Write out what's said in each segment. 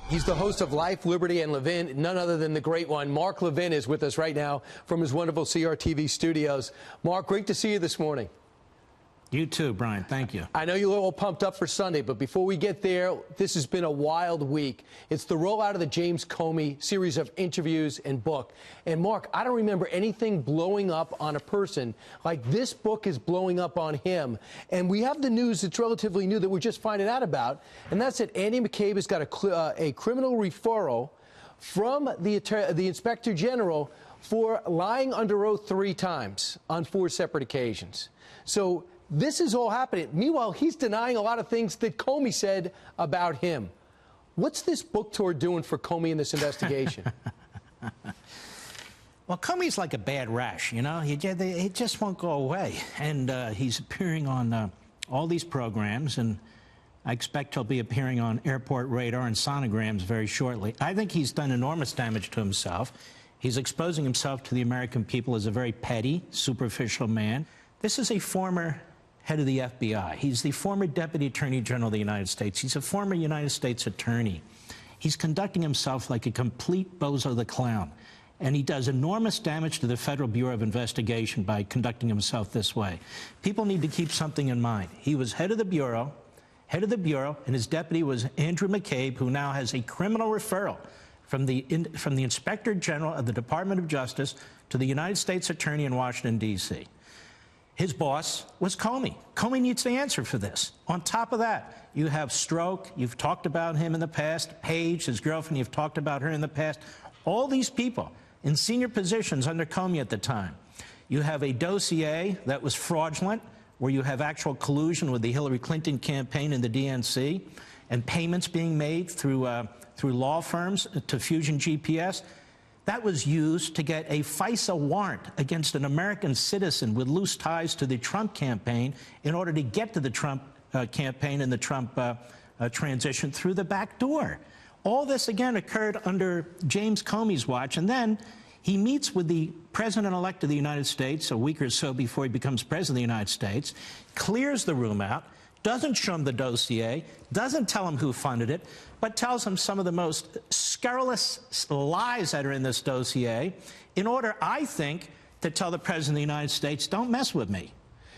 He's the host of Life, Liberty, and Levin, none other than the great one. Mark Levin is with us right now from his wonderful CRTV studios. Mark, great to see you this morning. You too, Brian. Thank you. I know you're all pumped up for Sunday, but before we get there, this has been a wild week. It's the rollout of the James Comey series of interviews and book. And Mark, I don't remember anything blowing up on a person like this book is blowing up on him. And we have the news that's relatively new that we're just finding out about, and that's that Andy McCabe has got a criminal referral from the Inspector General for lying under oath 3 times on 4 separate occasions. So this is all happening. Meanwhile, he's denying a lot of things that Comey said about him. What's this book tour doing for Comey in this investigation? Well, Comey's like a bad rash, you know. He just won't go away. And he's appearing on all these programs, and I expect he'll be appearing on airport radar and sonograms very shortly. I think he's done enormous damage to himself. He's exposing himself to the American people as a very petty, superficial man. This is a former head of the FBI. He's the former Deputy Attorney General of the United States. He's a former United States Attorney. He's conducting himself like a complete bozo the clown. And he does enormous damage to the Federal Bureau of Investigation by conducting himself this way. People need to keep something in mind. He was head of the Bureau, and his deputy was Andrew McCabe, who now has a criminal referral from the Inspector General of the Department of Justice to the United States Attorney in Washington, D.C. His boss was Comey. Comey needs to answer for this. On top of that, you have Stroke. You've talked about him in the past. Page, his girlfriend, you've talked about her in the past. All these people in senior positions under Comey at the time. You have a dossier that was fraudulent, where you have actual collusion with the Hillary Clinton campaign and the DNC, and payments being made through law firms to Fusion GPS. That was used to get a FISA warrant against an American citizen with loose ties to the Trump campaign in order to get to the Trump campaign and the Trump transition through the back door. All this, again, occurred under James Comey's watch. And then he meets with the president-elect of the United States a week or so before he becomes president of the United States, clears the room out, doesn't show him the dossier, doesn't tell him who funded it, but tells him some of the most scurrilous lies that are in this dossier in order, I think, to tell the President of the United States, don't mess with me.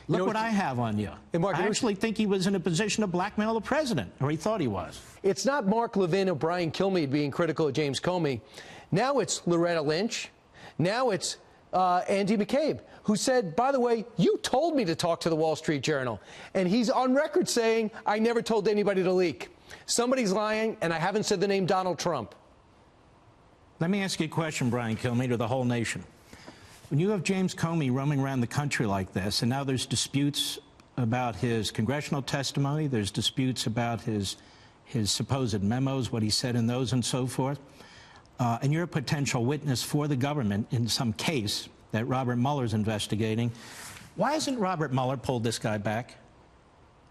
Look what I have on you. Mark, I actually think he was in a position to blackmail the president, or he thought he was. It's not Mark Levin or Brian Kilmeade being critical of James Comey. Now it's Loretta Lynch. Now it's Andy McCabe, who said, by the way, you told me to talk to the Wall Street Journal. And he's on record saying, I never told anybody to leak. Somebody's lying, and I haven't said the name Donald Trump. Let me ask you a question, Brian Kilmeade, or the whole nation. When you have James Comey roaming around the country like this, and now there's disputes about his congressional testimony, there's disputes about his supposed memos, what he said in those and so forth, and you're a potential witness for the government in some case that Robert Mueller's investigating, why hasn't Robert Mueller pulled this guy back?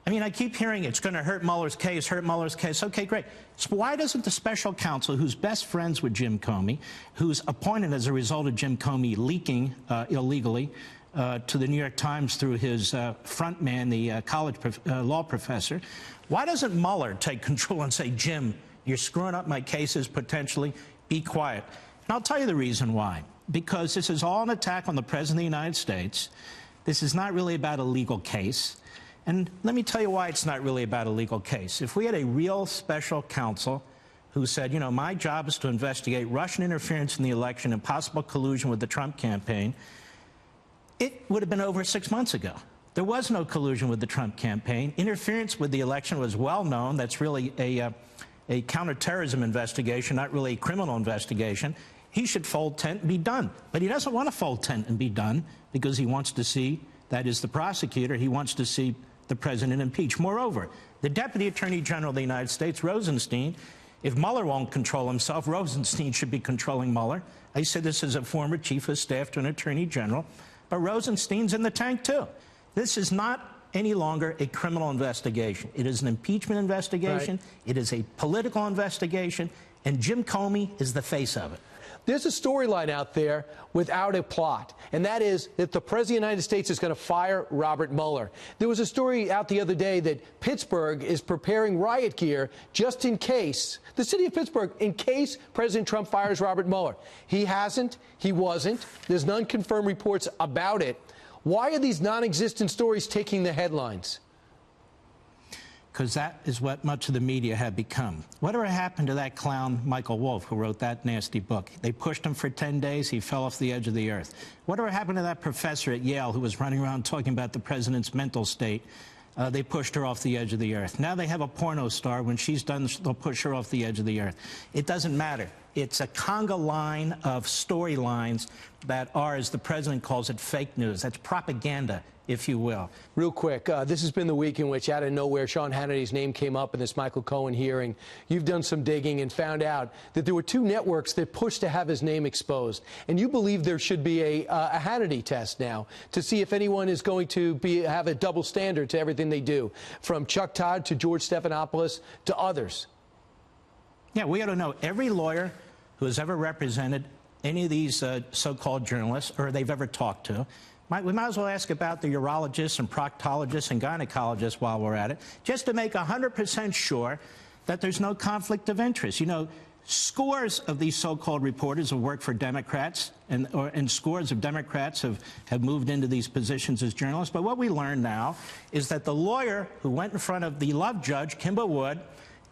I mean, I keep hearing it's going to hurt Mueller's case, hurt Mueller's case. Okay, great. So why doesn't the special counsel, who's best friends with Jim Comey, who's appointed as a result of Jim Comey leaking illegally to the New York Times through his front man, the college law professor, why doesn't Mueller take control and say, Jim, you're screwing up my cases potentially, be quiet? And I'll tell you the reason why. Because this is all an attack on the President of the United States. This is not really about a legal case. And let me tell you why it's not really about a legal case. If we had a real special counsel who said, you know, my job is to investigate Russian interference in the election and possible collusion with the Trump campaign, it would have been over 6 months ago. There was no collusion with the Trump campaign. Interference with the election was well known. That's really a counterterrorism investigation, not really a criminal investigation. He should fold tent and be done. But he doesn't want to fold tent and be done because he wants to see, that is the prosecutor, he wants to see the president impeached. Moreover, the Deputy Attorney General of the United States, Rosenstein, if Mueller won't control himself, Rosenstein should be controlling Mueller. I said this as a former chief of staff to an attorney general, but Rosenstein's in the tank too. This is not any longer a criminal investigation. It is an impeachment investigation. Right. It is a political investigation, and Jim Comey is the face of it. there's a storyline out there without a plot, and that is that the President of the United States is going to fire Robert Mueller. There was a story out the other day that Pittsburgh is preparing riot gear just in case, the city of Pittsburgh, in case President Trump fires Robert Mueller. He hasn't. He wasn't. There's none confirmed reports about it. Why are these non-existent stories taking the headlines? Because that is what much of the media have become. Whatever happened to that clown Michael Wolff who wrote that nasty book? They pushed him for 10 days. He fell off the edge of the earth. Whatever happened to that professor at Yale who was running around talking about the president's mental state? They pushed her off the edge of the earth. Now they have a porno star. When she's done, they'll push her off the edge of the earth. It doesn't matter. It's a conga line of storylines that are, as the president calls it, fake news. That's propaganda, if you will. Real quick, this has been the week in which, out of nowhere, Sean Hannity's name came up in this Michael Cohen hearing. You've done some digging and found out that there were two networks that pushed to have his name exposed. And you believe there should be a Hannity test now to see if anyone is going to have a double standard to everything they do, from Chuck Todd to George Stephanopoulos to others. Yeah, we ought to know every lawyer who has ever represented any of these so-called journalists or they've ever talked to. We might as well ask about the urologists and proctologists and gynecologists while we're at it, just to make 100% sure that there's no conflict of interest. You know, scores of these so-called reporters have worked for Democrats, and scores of Democrats have moved into these positions as journalists. But what we learn now is that the lawyer who went in front of the Love judge, Kimba Wood,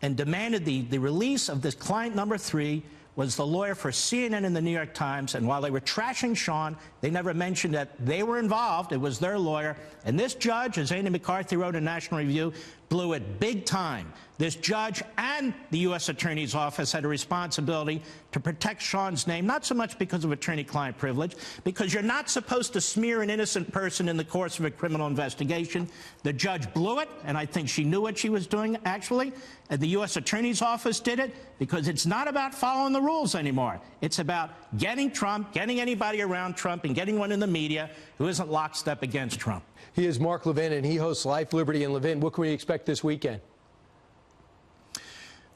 and demanded the release of this client number 3 was the lawyer for CNN and the New York Times. And while they were trashing Sean, they never mentioned that they were involved. It was their lawyer. And this judge, as Andy McCarthy wrote in National Review, blew it big time. This judge and the U.S. Attorney's Office had a responsibility to protect Sean's name, not so much because of attorney-client privilege, because you're not supposed to smear an innocent person in the course of a criminal investigation. The judge blew it, and I think she knew what she was doing, actually. And the U.S. Attorney's Office did it because it's not about following the rules anymore. It's about getting Trump, getting anybody around Trump, and getting one in the media who isn't lockstep against Trump. He is Mark Levin, and he hosts Life, Liberty, and Levin. What can we expect this weekend?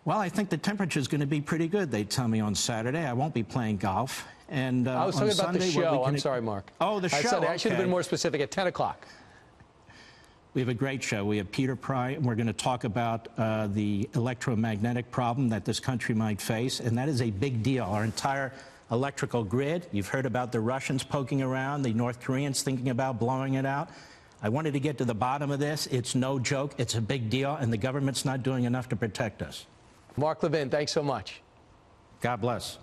Well, I think the temperature is going to be pretty good, they tell me, on Saturday. I won't be playing golf. And I was talking about the show. I'm sorry, Mark. Oh, the show. Sunday. I should have been more specific, at 10 o'clock. We have a great show. We have Peter Pry, and we're going to talk about the electromagnetic problem that this country might face, and that is a big deal. Our entire electrical grid, you've heard about the Russians poking around, the North Koreans thinking about blowing it out. I wanted to get to the bottom of this. It's no joke. It's a big deal, and the government's not doing enough to protect us. Mark Levin, thanks so much. God bless.